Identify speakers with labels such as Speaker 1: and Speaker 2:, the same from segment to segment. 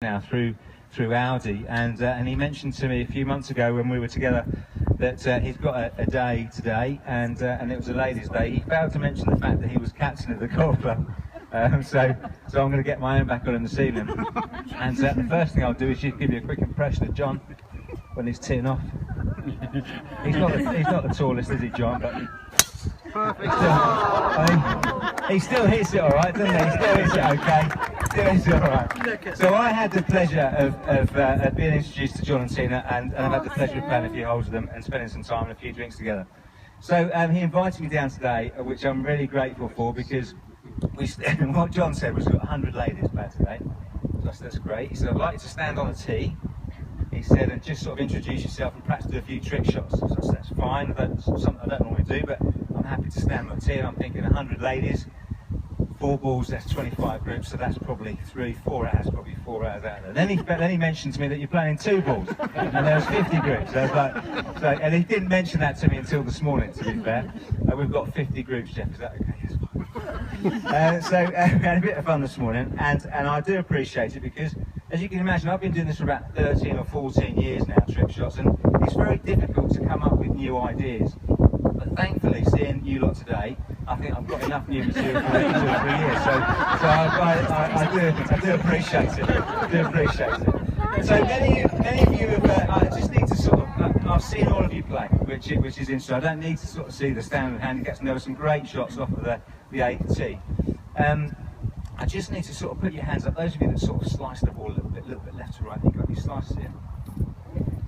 Speaker 1: now through Audi, and he mentioned to me a few months ago when we were together that he's got a day today, and it was a ladies' day. He failed to mention the fact that he was captain of the golf club, so I'm going to get my own back on him this evening. And the first thing I'll do is just give you a quick impression of John when he's teeing off. He's not the tallest, is he, John? But he still hits it all right, doesn't he? He still hits it okay. Still hits it all right. So I had the pleasure of being introduced to John and Tina, and I've had the pleasure of playing a few holes with them and spending some time and a few drinks together. So he invited me down today, which I'm really grateful for, because what John said was we've got 100 ladies playing today. So that's great. He said, I'd like you to stand on the tee. He said, and just sort of introduce yourself and perhaps do a few trick shots. So that's fine. That's something I don't normally do, but I'm happy to stand on the tee. And I'm thinking 100 ladies, 4 balls, that's 25 groups, so that's probably 4 hours out of there. Then he mentioned to me that you're playing 2 balls, and there was 50 groups. So I was like, so, and he didn't mention that to me until this morning, to be fair. We've got 50 groups, Geoff, is that okay? Yes, fine. We had a bit of fun this morning, and I do appreciate it, because as you can imagine, I've been doing this for about 13 or 14 years now, trick shots, and it's very difficult to come up with new ideas. But thankfully, seeing you lot today, I think I've got enough new material for 2 or 3 years. So I do appreciate it. I do appreciate it. So many of you have, I just need to sort of, I've seen all of you play, which is interesting. I don't need to sort of see the standard handicaps, and there were some great shots off of the 8th tee. I just need to sort of put your hands up. Those of you that sort of slice the ball a little bit left to right, you've got any slices here?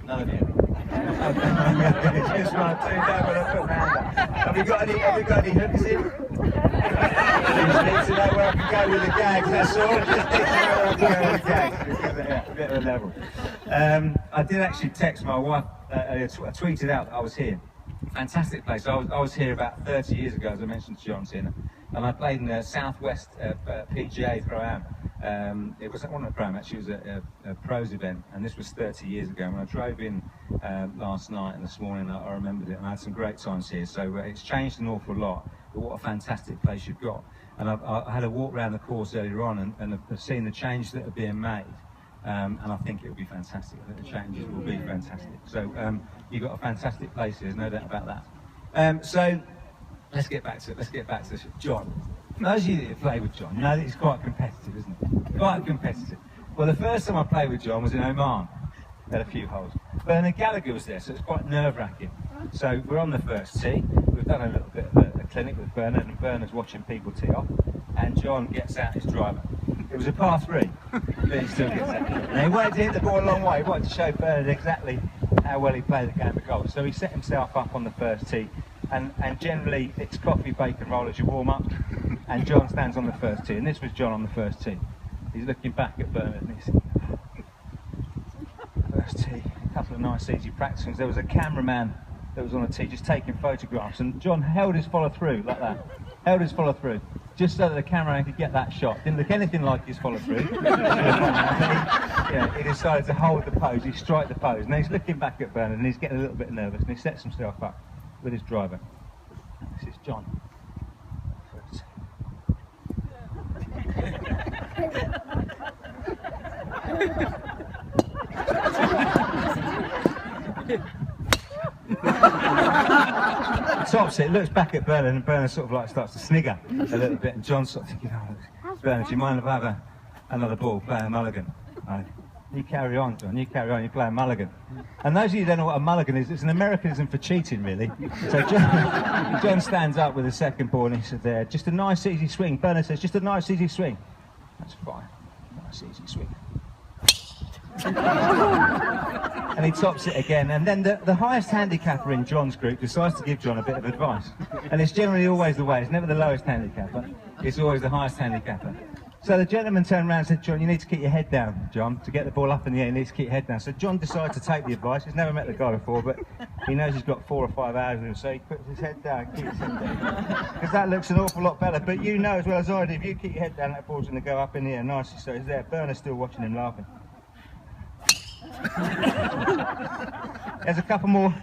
Speaker 1: None of you. Just 1 or 2. No, but I'll put my hand up. Have we got any hooks in? Just need to know where I can go with the gags, that's all. Just need to know where I can go with the gags. Yeah, a bit of a level. I did actually text my wife, I tweeted out that I was here. Fantastic place. I was here about 30 years ago, as I mentioned to John Tina, and I played in the Southwest PGA Pro-Am. It was one of the Pro-Am, actually. It was a pros event, and this was 30 years ago. When I drove in last night and this morning, I remembered it, and I had some great times here. So it's changed an awful lot, but what a fantastic place you've got. And I had a walk around the course earlier on, and I've seen the changes that are being made. And I think it will be fantastic. I think the changes will be fantastic. So you've got a fantastic place here, there's no doubt about that. So let's get back to it. Let's get back to this. John. Those of you that have played with John, you know that it's quite competitive, isn't it? Quite competitive. Well, the first time I played with John was in Oman. Had a few holes. Bernard Gallagher was there, so it's quite nerve-wracking. So we're on the first tee. We've done a little bit of a clinic with Bernard, and Bernard's watching people tee off. And John gets out his driver. It was a par 3, but he still gets out. And he wanted to hit the ball a long way. He wanted to show Bernard exactly how well he played the game of golf. So he set himself up on the first tee, and generally it's coffee, bacon roll as you warm up, and John stands on the first tee. And this was John on the first tee. He's looking back at Bernard, and he's thinking, first tee, a couple of nice easy practices. There was a cameraman that was on the tee just taking photographs, and John held his follow through like that. Held his follow through, just so that the cameraman could get that shot. Didn't look anything like his follow through. He decided to hold the pose, he strike the pose, and he's looking back at Bernard, and he's getting a little bit nervous, and he sets himself up with his driver. This is John. Tops it, looks back at Bernard, and Bernard sort of like starts to snigger a little bit, and John's sort of thinking, oh, Bernard, do you mind if I have another ball, play a mulligan? You carry on, John, you carry on, you play a mulligan. And those of you who don't know what a mulligan is, it's an Americanism for cheating, really. So John stands up with the second ball, and he said, there, just a nice easy swing. Bernard says, just a nice easy swing. That's fine, nice easy swing. And he tops it again, and then the highest handicapper in John's group decides to give John a bit of advice. And it's generally always the way, it's never the lowest handicapper, it's always the highest handicapper. So the gentleman turned around and said, John, you need to keep your head down, John. To get the ball up in the air, you need to keep your head down. So John decided to take the advice. He's never met the guy before, but he knows he's got 4 or 5 hours with him, so he puts his head down, keeps his head down. Because that looks an awful lot better. But you know as well as I do, if you keep your head down, that ball's going to go up in the air nicely. So he's there. Bernard's still watching him laughing. There's a couple more.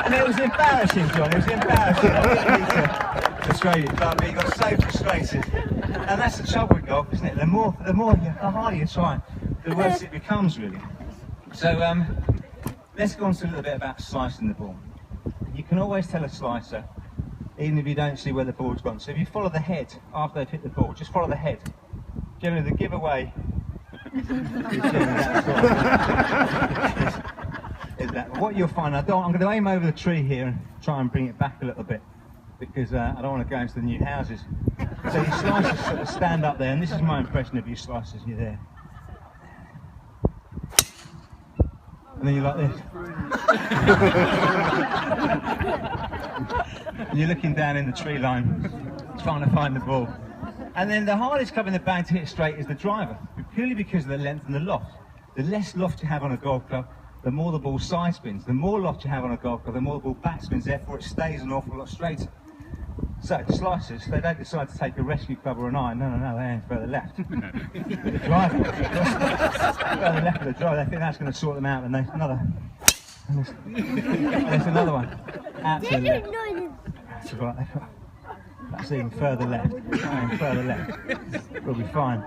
Speaker 1: And it was embarrassing, John, it was embarrassing. I didn't need to persuade you, but he got so frustrated. And that's the trouble with golf, isn't it? The harder you try, the worse it becomes, really. So let's go on to a little bit about slicing the ball. You can always tell a slicer, even if you don't see where the ball's gone. So if you follow the head after they've hit the ball, just follow the head. Generally the giveaway is that. What you'll find, I'm going to aim over the tree here and try and bring it back a little bit, because I don't want to go into the new houses. So your slicers sort of stand up there, and this is my impression of your slicers. You're there. And then you're like this. And you're looking down in the tree line, trying to find the ball. And then the hardest club in the bag to hit straight is the driver, purely because of the length and the loft. The less loft you have on a golf club, the more the ball side spins. The more loft you have on a golf club, the more the ball back spins, therefore it stays an awful lot straighter. So the slicers, they don't decide to take a rescue club or an iron, no, they aim further left. But the driver, further left of the driver, they think that's going to sort them out, and there's another one, out to the left. That's right, that's even further left, and further left, we'll be fine.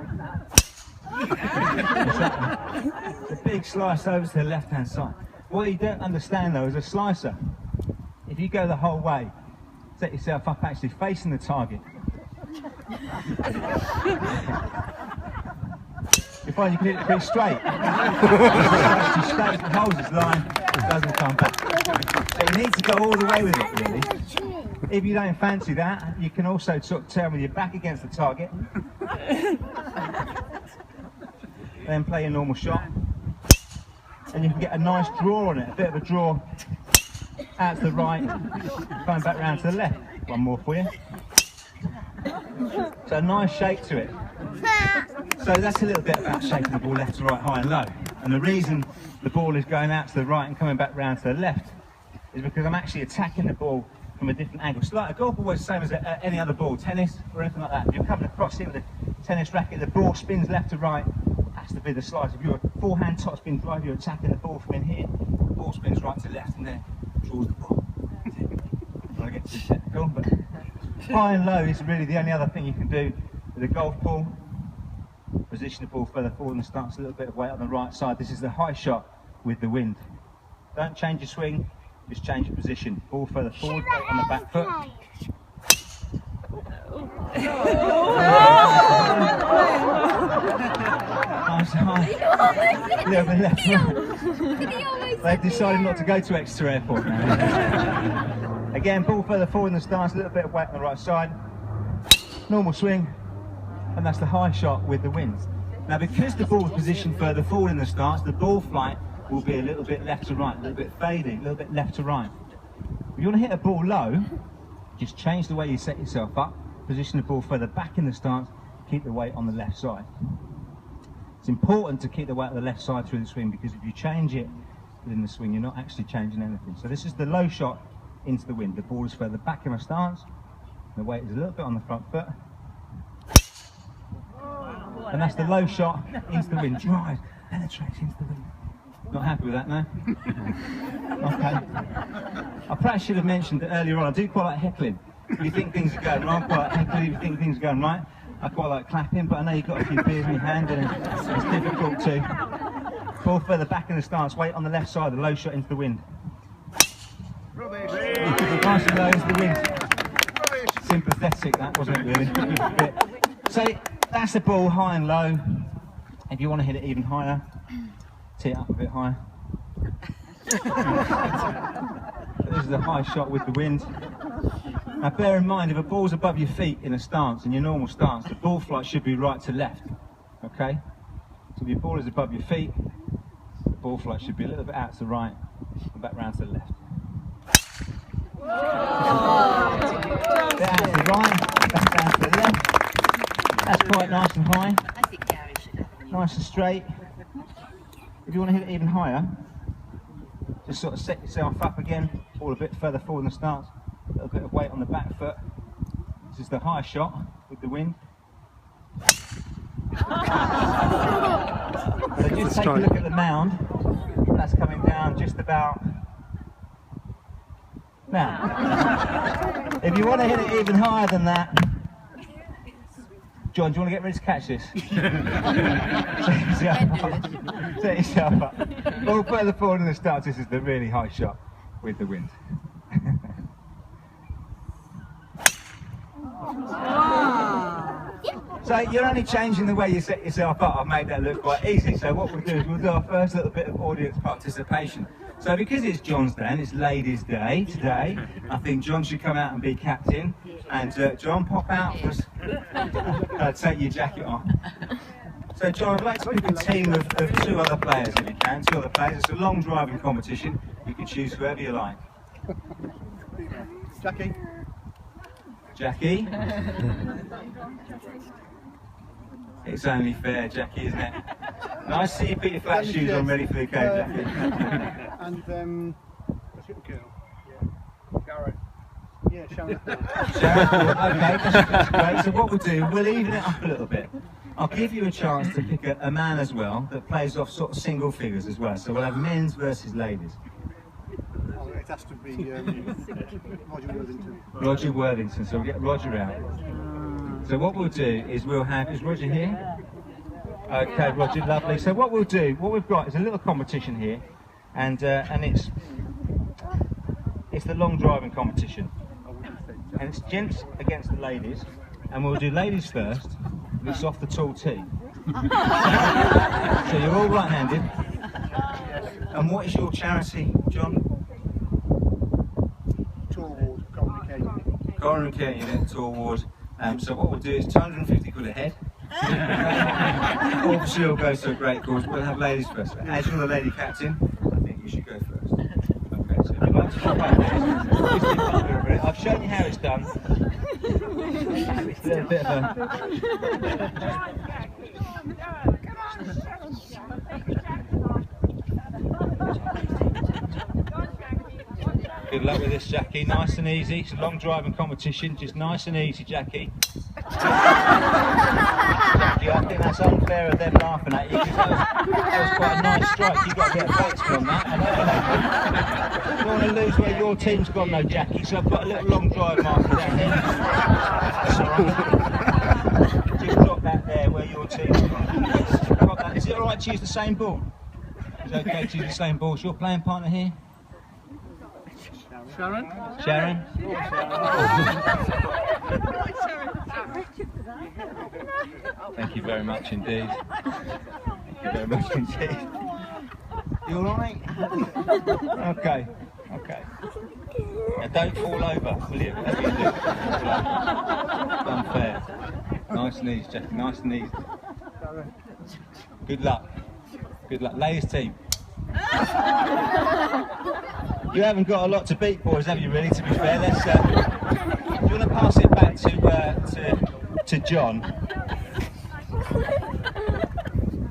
Speaker 1: It's a big slice over to the left hand side. What you don't understand though is a slicer, if you go the whole way, set yourself up actually facing the target. You find you can hit it pretty straight. It stays, it holds its line, it doesn't come back. So you need to go all the way with it really. If you don't fancy that, you can also sort of turn with your back against the target. Then play a normal shot. And you can get a nice draw on it, a bit of a draw out to the right, going back round to the left. One more for you. So a nice shake to it. So that's a little bit about shaking the ball left to right, high and low. And the reason the ball is going out to the right and coming back round to the left is because I'm actually attacking the ball from a different angle. So like a golf ball is the same as any other ball, tennis or anything like that. If you're coming across here with a tennis racket, the ball spins left to right, has to be the slice. If you're a forehand topspin drive, you're attacking the ball from in here, the ball spins right to left and then draws the ball. I don't want to get too technical, but high and low is really the only other thing you can do with a golf ball. Position the ball further forward and starts a little bit of weight on the right side. This is the high shot with the wind. Don't change your swing, just change your position. Ball further forward, weight on the back foot. Nice high. A little bit left. They've decided not to go to Exeter Airport now. Again, ball further forward in the stance, a little bit of weight on the right side. Normal swing. And that's the high shot with the wind. Now because the ball is positioned further forward in the stance, the ball flight will be a little bit left to right, a little bit fading, a little bit left to right. If you want to hit a ball low, just change the way you set yourself up, position the ball further back in the stance, keep the weight on the left side. It's important to keep the weight on the left side through the swing, because if you change it within the swing, you're not actually changing anything. So this is the low shot into the wind. The ball is further back in a stance, the weight is a little bit on the front foot. And that's the low shot into the wind. Drive, penetrates into the wind. Not happy with that, no? Okay. I perhaps should have mentioned that earlier on, I do quite like heckling. If you think things are going wrong, I quite like heckling. If you think things are going right, I quite like clapping, but I know you've got a few beers in your hand and it's difficult to. Ball further back in the stance, weight on the left side, the low shot into the wind. Nice and low into the wind. Sympathetic, that wasn't it really? So that's the ball, high and low. If you want to hit it even higher, tee it up a bit higher. This is a high shot with the wind. Now bear in mind, if a ball's above your feet in a stance, in your normal stance, the ball flight should be right to left. Okay? So if your ball is above your feet, the ball flight should be a little bit out to the right and back round to the left. A bit out to the right, back down to the left. That's quite nice and high. Nice and straight. If you want to hit it even higher, just sort of set yourself up again, fall a bit further forward in the stance, a little bit of weight on the back foot. This is the high shot with the wind. So just take a look at the mound. That's coming down just about now. If you want to hit it even higher than that, John, do you want to get ready to catch this? Set yourself up. Or further forward in the stance, this is the really high shot with the wind. So you're only changing the way you set yourself up. I've made that look quite easy. So what we'll do is we'll do our first little bit of audience participation. So because it's John's day and it's Ladies' Day today, I think John should come out and be captain. And John, pop out for us. Take your jacket off. So John, I'd like to pick a team of 2 other players if you can. 2 other players. It's a long driving competition. You can choose whoever you like.
Speaker 2: Jackie.
Speaker 1: Jackie. It's only fair, Jackie, isn't it? Nice to see you put your flat shoes on ready for the game, Jackie.
Speaker 2: And what's your girl? Yeah. Garrett. Yeah, Sharon.
Speaker 1: Okay, that's great. So what we'll do, we'll even it up a little bit. I'll give you a chance to pick a man as well that plays off sort of single figures as well. So we'll have men's versus ladies.
Speaker 2: Oh, it has to be Roger Worthington.
Speaker 1: Roger Worthington, so we'll get Roger out. So what we'll do is we'll have, is Roger here? Okay, Roger, lovely. So what we'll do, what we've got is a little competition here, and it's the long driving competition. And it's gents against the ladies, and we'll do ladies first. It's off the tall tee. So you're all right-handed. And what is your charity, John?
Speaker 2: Tour Award, Coronary Care.
Speaker 1: Coronary Care Unit, Tour Award. So what we'll do is 250 quid a head. Obviously it'll go to a great cause. We'll have ladies first. As you're the lady captain, I think you should go first. Okay, so if you'd like to pop out there, just keep up a bit. I've shown you how it's done. It's a little bit of a... Good luck with this, Jackie. Nice and easy. It's a long driving competition. Just nice and easy, Jackie. Jackie, I think that's unfair of them laughing at you because that was quite a nice strike. You got to get votes from that. I don't want to lose where your team's gone though, Jackie. So I've got a little long drive marker down here. That's all right. Just drop that there where your team's gone. Got that. Is it all right to use the same ball? It's okay to use the same ball. Is your playing partner here?
Speaker 2: Sharon?
Speaker 1: Sharon? Thank you very much indeed. Thank you very much indeed. You alright? Okay, okay. Now don't fall over, will you? Whatever you do. Unfair. Nice and easy, Jackie, nice and easy. Good luck. Good luck. Ladies team. You haven't got a lot to beat, boys, have you, really, to be fair? Let's, do you want to pass it back to John?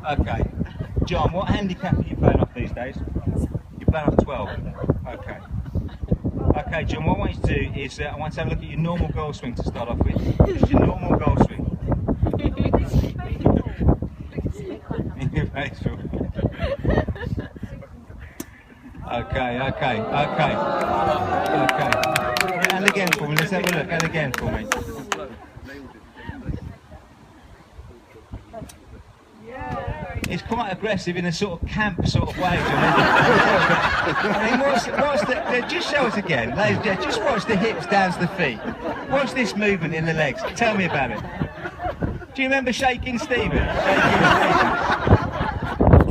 Speaker 1: Okay. John, what handicap are you playing off these days? You're playing off 12? Okay. Okay, John, what I want you to do is, I want to have a look at your normal goal swing to start off with. Just your normal goal swing. In your face, Phil. Okay. And again for me, let's have a look, and again for me. It's quite aggressive in a sort of camp sort of way. I mean, what's the, just show us again, ladies and gentlemen, just watch the hips down to the feet. Watch this movement in the legs, tell me about it. Do you remember shaking Stephen?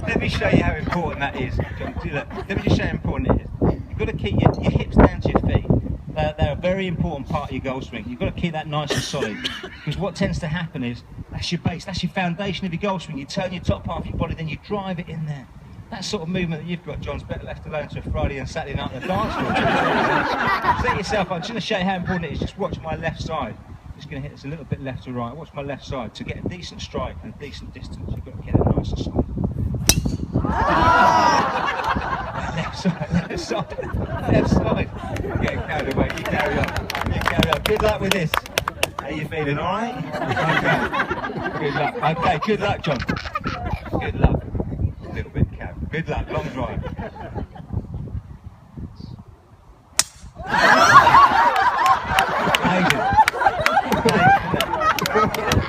Speaker 1: Let me show you how important that is. Let me just show you how important it is. You've got to keep your hips down to your feet. They're a very important part of your goal swing. You've got to keep that nice and solid. Because what tends to happen is, that's your base, that's your foundation of your goal swing. You turn your top half of your body, then you drive it in there. That sort of movement that you've got, John's better left alone to a Friday and Saturday night on the dance floor. Set yourself up. I'm just going to show you how important it is. Just watch my left side. Just going to hit this a little bit left to right. Watch my left side. To get a decent strike and a decent distance, you've got to get it nice and solid. Left side. You're getting carried away. You carry on. Good luck with this. How you feeling, alright? Okay. Good luck. Okay, good luck, John. Good luck. A little bit carried. Good luck, long drive. Amazing.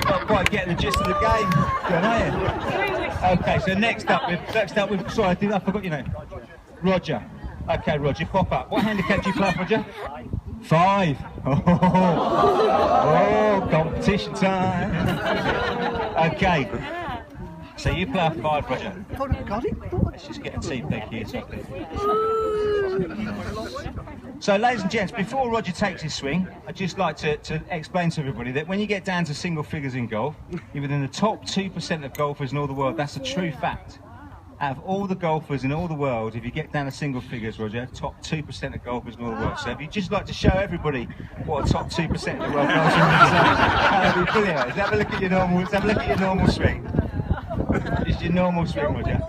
Speaker 1: Not quite getting the gist of the game, are you? Okay, so next up, sorry, I forgot your name. Roger. Okay, Roger, pop up. What handicap do you play, Roger? 5. Oh, competition time. Okay. So you play a 5, Roger. Let's just get a tea pick here. So, ladies and gents, before Roger takes his swing, I'd just like to explain to everybody that when you get down to single figures in golf, you're within the top 2% of golfers in all the world. That's a true fact. Out of all the golfers in all the world, if you get down to single figures, Roger, top 2% of golfers in all the world. So if you'd just like to show everybody what a top 2% of the world golfers that would be brilliant. Let's have a look at your normal swing. Just your normal swing, Roger.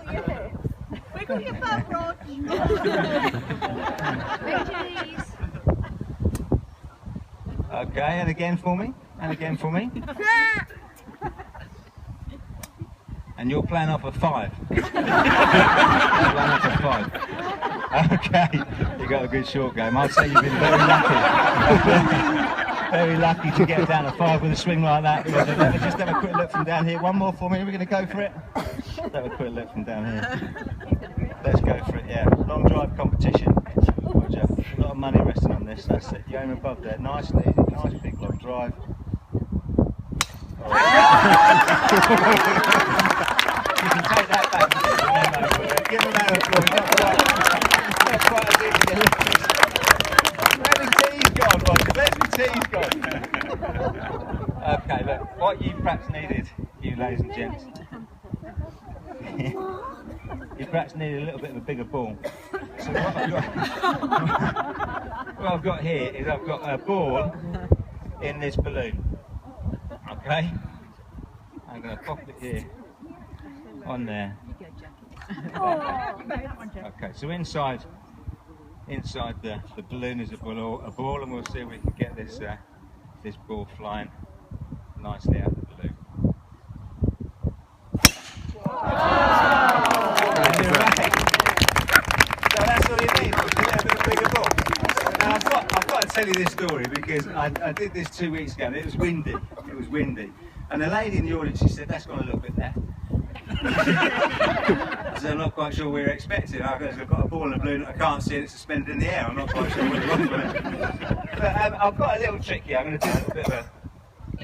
Speaker 3: Wiggle your butt, Rog.
Speaker 1: Okay, and again for me. And you're playing off a 5. Okay, you got a good short game. I'd say you've been very lucky. Very lucky to get down a 5 with a swing like that. Let me just have a quick look from down here. One more for me. We're going to go for it. Let's have a quick look from down here. Let's go for it. Yeah, long drive competition. Roger, a lot of money resting on this. That's it. You aim above there. Nice and easy. Nice big long drive. Oh. You can take that back. Give him that applause. Not quite as easy. Where's the tea's gone, Roger? Where's the tea's gone? Okay, look, what you perhaps needed, you ladies and gents, you perhaps needed a little bit of a bigger ball. So what I've got here is I've got a ball in this balloon. Okay? I'm going to pop it here, on there. Okay, so inside the balloon is a ball, and we'll see if we can get this this ball flying nicely out of the balloon. So that's all you need, a little bit of bigger ball. Now I've got to tell you this story because I did this 2 weeks ago. And it was windy. And the lady in the audience, she said, "That's gone a little bit left." So I'm not quite sure we were expecting. I've got a ball in a balloon that I can't see, and it's suspended in the air. I'm not quite sure what it was. But I've got a little trick here. I'm going to do a little bit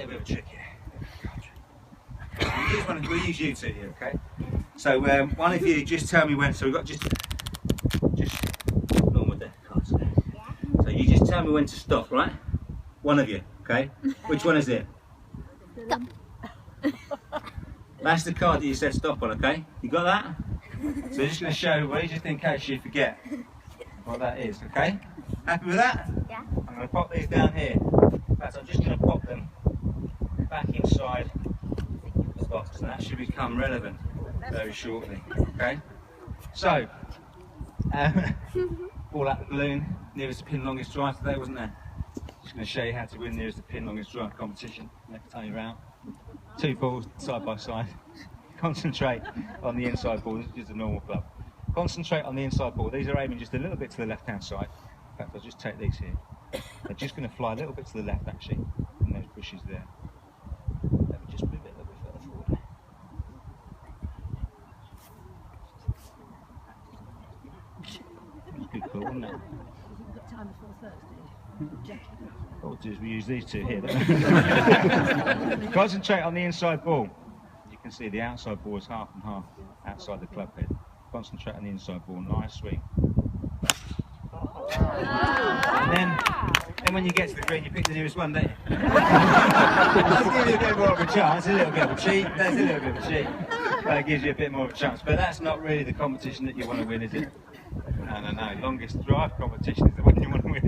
Speaker 1: of a trick here. We'll use you two here, okay? So one of you just tell me when. So we've got just normal deck cards. So you just tell me when to stop, right? One of you, okay? Which one is it? That's the card that you said stop on, okay? You got that? So I'm just going to show everybody, just in case you forget what that is, okay? Happy with that?
Speaker 3: Yeah.
Speaker 1: I'm going to pop these down here. In fact, I'm just going to pop them back inside the box, and that should become relevant very shortly, okay? So, ball out the balloon, nearest the pin, longest drive today, wasn't there? Just going to show you how to win nearest the pin, longest drive competition. Next time you're out. 2 balls side by side. Concentrate on the inside ball. This is just a normal club. Concentrate on the inside ball. These are aiming just a little bit to the left-hand side. In fact, I'll just take these here. They're just going to fly a little bit to the left, actually, in those bushes there. Let me just move it a little bit further forward. It's good call, wasn't it? What we'll do is we use these two here. Concentrate on the inside ball. You can see the outside ball is half and half outside the club head. Concentrate on the inside ball. Nice swing. And then when you get to the green, you pick the nearest one, don't you? That's giving you a bit more of a chance. A little bit of a cheat. That's a little bit of a cheat. That gives you a bit more of a chance. But that's not really the competition that you want to win, is it? No. Longest drive competition is the one you want to win.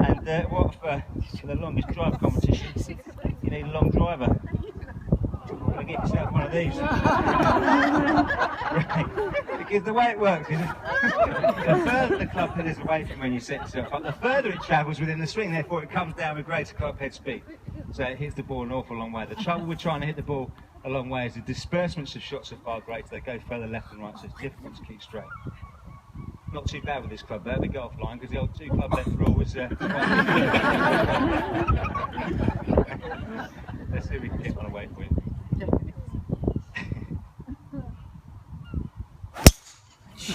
Speaker 1: And what for the longest drive competition? You need a long driver. You're going to get yourself one of these. Right. Because the way it works is the further the club head is away from when you set yourself up, the further it travels within the swing, therefore it comes down with greater club head speed. so it hits the ball an awful long way. The trouble with trying to hit the ball a long way is the disbursements of shots are far greater. They go further left and right, so it's difficult to keep straight. Not too bad with this club there, the golf line, because the old 2 club left rule was... Let's see if we can hit one away for you. You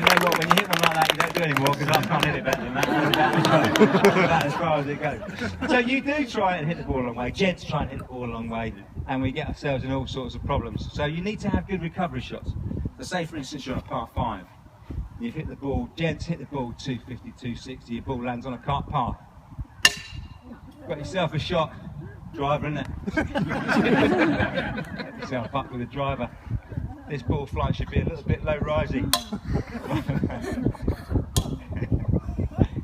Speaker 1: know what, when you hit one like that, you don't do anymore, because I can't hit it better than that. That's as far as it goes. So you do try and hit the ball a long way, gents try and hit the ball a long way, and we get ourselves in all sorts of problems. So you need to have good recovery shots. So say for instance you're on a par 5, you've hit the ball, gents hit the ball 250, 260, your ball lands on a path. Got yourself a shot, driver in it. Get yourself up with a driver. This ball flight should be a little bit low rising.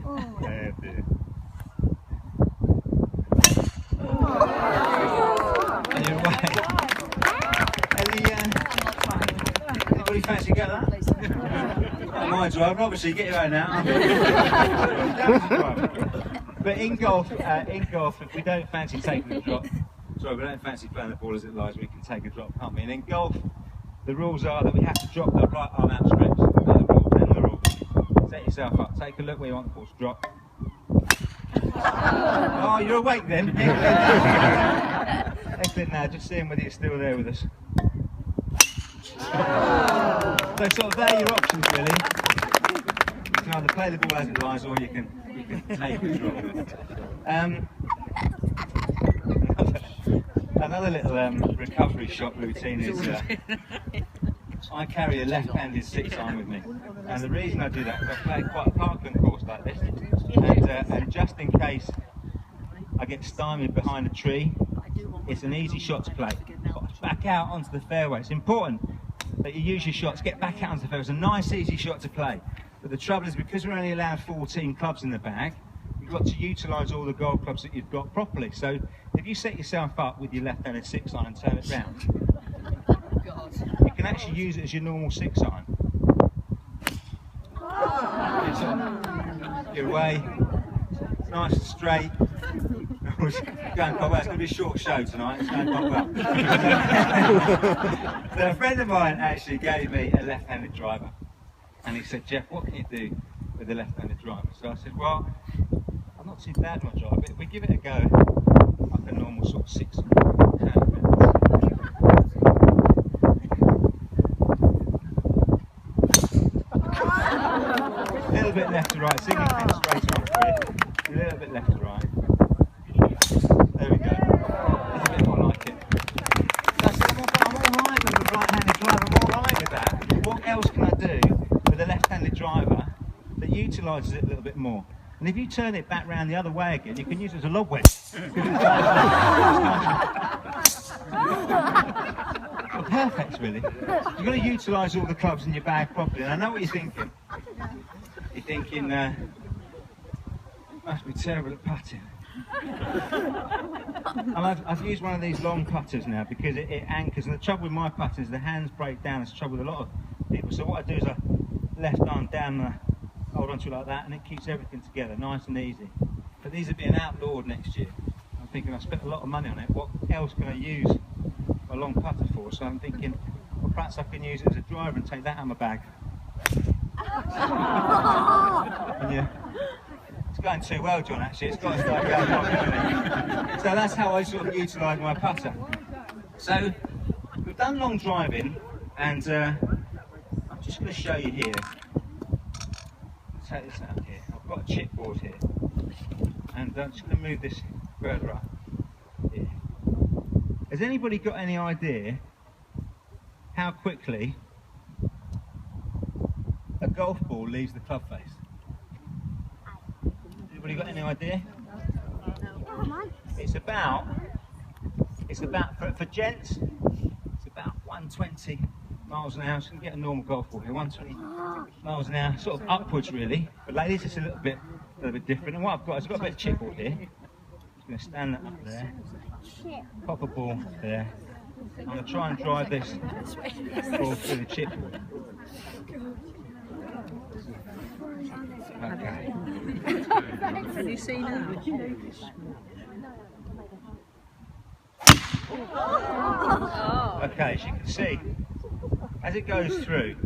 Speaker 1: Oh dear. Anyway, anybody fancy get that? Not my driver, obviously, get your own out. But in golf, if we don't fancy taking a drop, sorry, we don't fancy playing the ball as it lies, we can take a drop, can't we? And in golf, the rules are that we have to drop the right arm outstretched. Then the rules. Set yourself up, take a look where you want the ball to drop. Oh, you're awake then? Excellent now, just seeing whether you're still there with us. So sort of there are your options really. You can either play the ball as it lies or you can take a drop. Another little recovery shot routine is I carry a left-handed 6-iron with me, and the reason I do that is I play quite a parkland course like this, and just in case I get stymied behind a tree, it's an easy shot to play. Back out onto the fairway. It's important that you use your shots, get back out onto the fairway. It's a nice easy shot to play, but the trouble is because we're only allowed 14 clubs in the bag, you've got to utilise all the golf clubs that you've got properly. So if you set yourself up with your left-handed 6-iron and turn it round, you can actually use it as your normal 6-iron. You're away, it's nice and straight. It's going quite well. It's going to be a short show tonight. It's going quite well. So a friend of mine actually gave me a left-handed driver, and he said, "Geoff, what can you do with a left-handed driver?" So I said, "Well, I'm not too bad with my driver, but if we give it a go, like a normal sort of 6. A little bit left to right, so you can straight on for you. A little bit left to right. There we go. It's a bit more like it. So I said, I'm alright with the right-handed driver, I'm alright with that. What else can I do with a left-handed driver that utilises it a little bit more? And if you turn it back round the other way again, you can use it as a lob wedge. Perfect, really. You've got to utilise all the clubs in your bag properly. And I know what you're thinking. You're thinking, must be terrible at putting. And I've used one of these long putters now because it anchors. And the trouble with my putter is the hands break down. It's the trouble with a lot of people. So what I do is I left arm down, hold onto it like that, and it keeps everything together, nice and easy. But these are being outlawed next year. I'm thinking I spent a lot of money on it. What else can I use a long putter for? So I'm thinking, well, perhaps I can use it as a driver and take that out of my bag. And yeah, it's going too well, John. Actually, it's got to start going on, isn't it? So that's how I sort of utilise my putter. So we've done long driving, and I'm just going to show you here. Take this out here. I've got a chipboard here, and I'm just going to move this further up here. Has anybody got any idea how quickly a golf ball leaves the club face? Anybody got any idea? It's about for gents, it's about 120 miles an hour. So you can get a normal golf ball here, 120 miles an hour, sort of upwards really. But ladies, it's a little bit different. And what I've got is I've got a bit of chipboard here. I'm just going to stand that up there, pop a ball there. I'm going to try and drive this ball through the chipboard. Okay.
Speaker 3: Have you seen her?
Speaker 1: Okay, as you can see, as it goes through.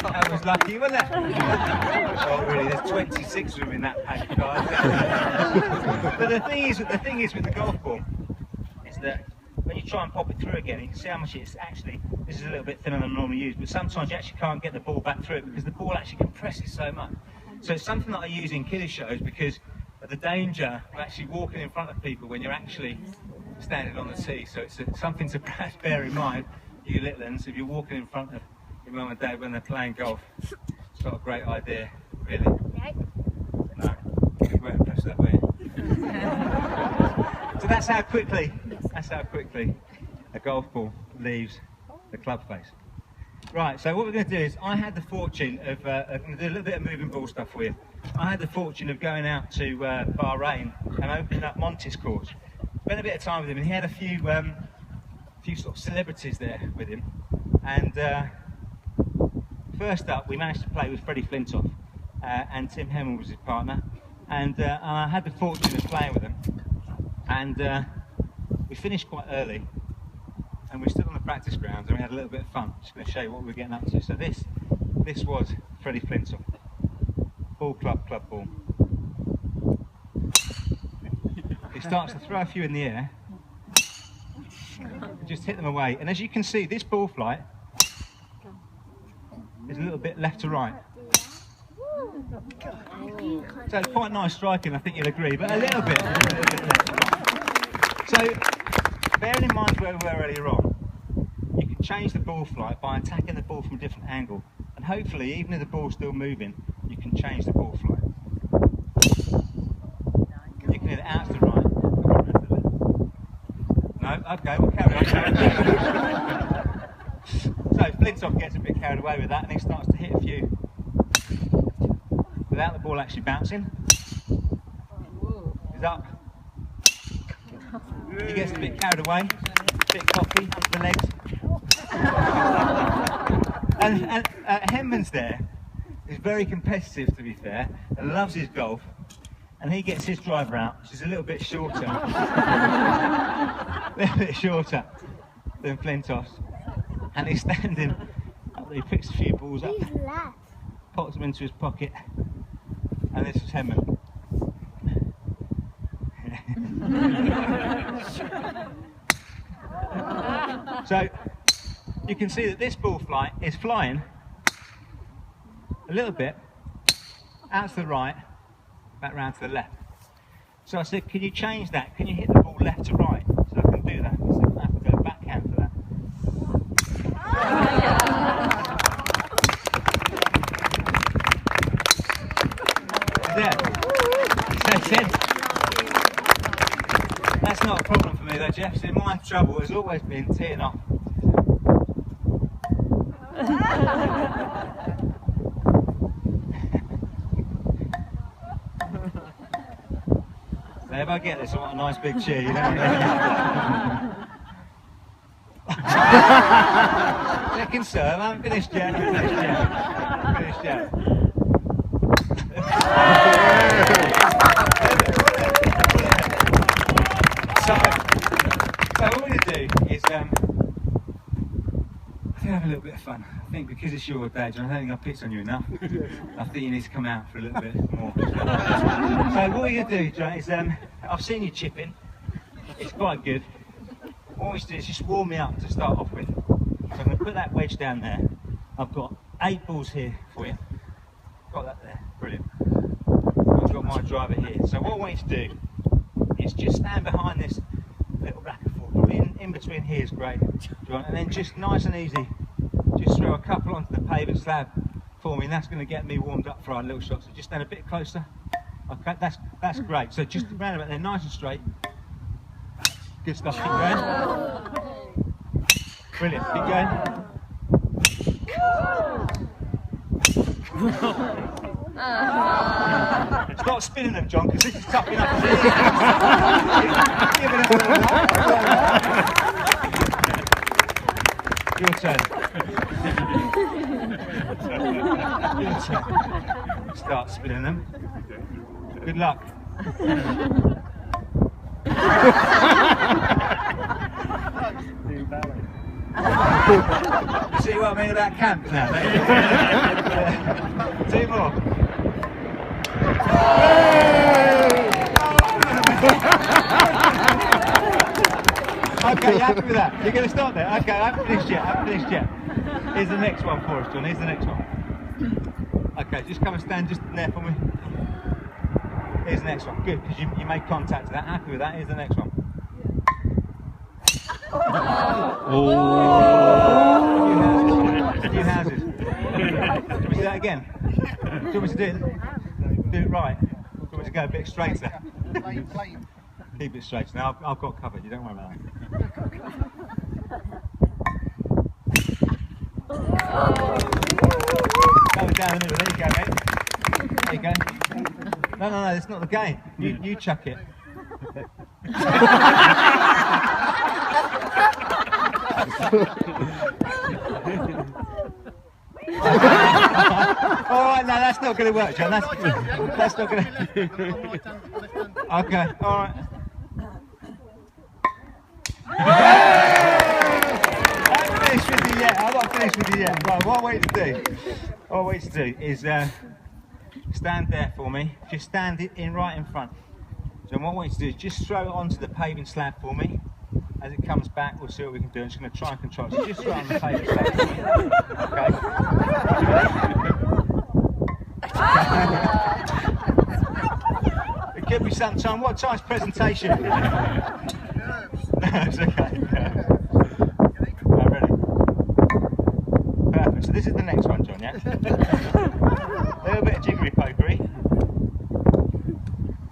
Speaker 1: That was lucky, wasn't it? Oh, really? There's 26 of them in that pack, guys. But the thing is with the golf ball, is that when you try and pop it through again, you can see how much it's actually. This is a little bit thinner than I normally use, but sometimes you actually can't get the ball back through it because the ball actually compresses so much. So it's something that I use in kiddie shows because of the danger of actually walking in front of people when you're actually standing on the tee. So it's something to perhaps bear in mind, you little ones, if you're walking in front of your mum and dad when they're playing golf. It's not a great idea, really. No, you won't press that way. So that's how quickly a golf ball leaves the club face. Right, so what we're going to do is, I had the fortune of, I'm going to do a little bit of moving ball stuff for you. I had the fortune of going out to Bahrain and opening up Monty's course. Spent a bit of time with him, and he had a few sort of celebrities there with him. And first up, we managed to play with Freddie Flintoff, and Tim Hemmel was his partner. And I had the fortune of playing with them. And we finished quite early. And we stood on the practice grounds and we had a little bit of fun. Just going to show you what we were getting up to. So this was Freddie Flintoff. Ball club ball. He starts to throw a few in the air. Just hit them away. And as you can see, this ball flight is a little bit left to right. So it's quite nice striking, I think you'll agree, but a little bit left to right. So, bearing in mind where we were earlier on, you can change the ball flight by attacking the ball from a different angle, and hopefully, even if the ball's still moving, you can change the ball flight. You can hit it out to the right. No? Okay, we'll carry on. So Flintoff gets a bit carried away with that, and he starts to hit a few without the ball actually bouncing. He's up. He gets a bit carried away, a bit cocky under the legs. And Henman's there. He's very competitive, to be fair, and loves his golf. And he gets his driver out, which is a little bit shorter. A little bit shorter than Flintoff's. And he's standing up there, he picks a few balls up, pops them into his pocket. And this is Henman. So you can see that this ball flight is flying a little bit out to the right, back round to the left. So I said, can you change that? Can you hit the ball left to right? So I can do that. So I have to go backhand for that. So I said, that's not a problem for me though, Geoff. So my trouble has always been teeing off. So if I get this, I want a nice big cheer, you know what I mean? Second serve, I haven't finished yet. Finished yet. So what we're going to do is, I think have a little bit of fun. I think because it's your day, John, I don't think I've picked on you enough. I think you need to come out for a little bit more. So what we're going to do, John, is I've seen you chipping. It's quite good. What I want you to do is just warm me up to start off with. So I'm going to put that wedge down there. I've got 8 balls here for you. Got that there, brilliant. I've got my driver here. So what I want you to do is just stand behind this little racket ball. Probably in between here is great, John. And then just nice and easy, just throw a couple onto the pavement slab for me, and that's going to get me warmed up for our little shot. So just stand a bit closer. Okay, that's great. So just round about there, nice and straight. Good stuff. Keep going. Brilliant. Keep going. Stop spinning them, John, because this is tough enough. Give it a Your turn. Your turn. Start spinning them. Good luck. See what I mean about camp now? Two more. Okay, you happy with that? You're going to stop there? Okay, I haven't finished yet. Here's the next one for us, John. Here's the next one. Okay, just come and stand just there for me. Here's the next one. Good, because you made contact with that. Happy with that? Here's the next one. A few houses. Do you want me to do that again? Do you want me to do it right? Do you want me to go a bit straighter? Keep it straight. Now I've got covered. You don't worry about that. Going down the middle. There you go, mate. There you go. No, it's not the game. You chuck it. Alright, no, that's not going to work, John. That's not going to... Okay, alright. I'm not finished with you yet. Right, what I want you to do is stand there for me. Just stand it in right in front. So what I want you to do is just throw it onto the paving slab for me. As it comes back, we'll see what we can do. I'm just going to try and control it. So just throw it on the paving slab for me. Okay? It could be some time. What time's presentation? Nerves, okay. Right, ready? Perfect. So this is the next one, John, yeah? A little bit of jiggery pokery.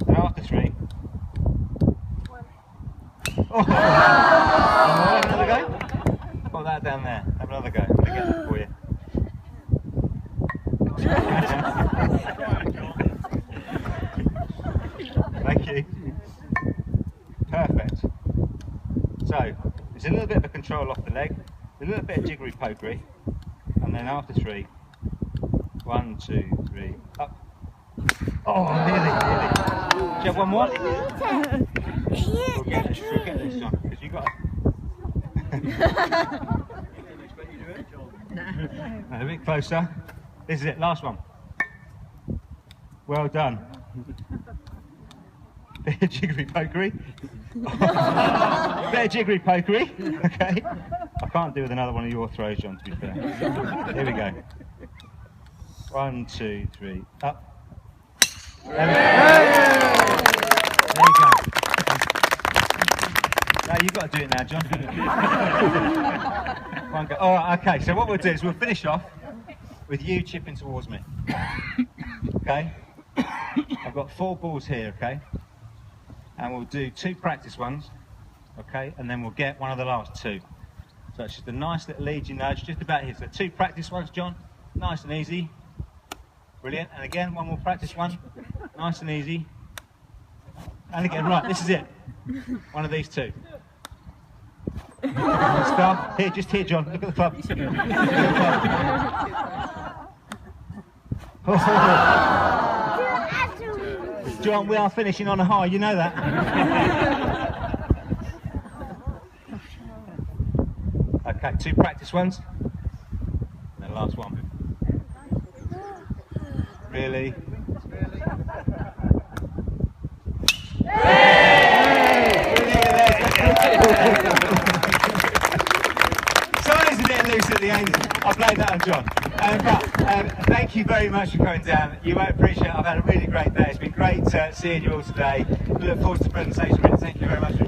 Speaker 1: And after 3. Oh. Have another go? Put that down there. Have another go. I'm going to get it for you. Thank you. Perfect. So, there's a little bit of a control off the leg, a little bit of jiggery pokery, and then after 3, 1, 2, 3, up. Oh, nearly. Do you have one more? We'll get this, John, because you got a bit closer. This is it, last one. Well done. Bit of jiggery pokery. Bit of jiggery pokery. Okay. I can't do with another one of your throws, John, to be fair. Here we go. 1, 2, 3, up. There you go. No, you've got to do it now, John. One go. All right, okay, so what we'll do is we'll finish off with you chipping towards me. Okay? I've got 4 balls here, okay? And we'll do 2 practice ones, okay? And then we'll get one of the last 2. So it's just a nice little lead you nudge, just about here. So 2 practice ones, John. Nice and easy. Brilliant. And again, one more practice one. Nice and easy. And again, right, this is it. One of these 2. Start. Here, just here, John. Look at the club. John, we are finishing on a high, you know that. Okay, 2 practice ones. And then last one. Really? Sorry, it's a bit loose at the end. I blame that on John. But thank you very much for coming down. You won't appreciate it. I've had a really great day. It's been great seeing you all today. We look forward to the presentation. Thank you very much for your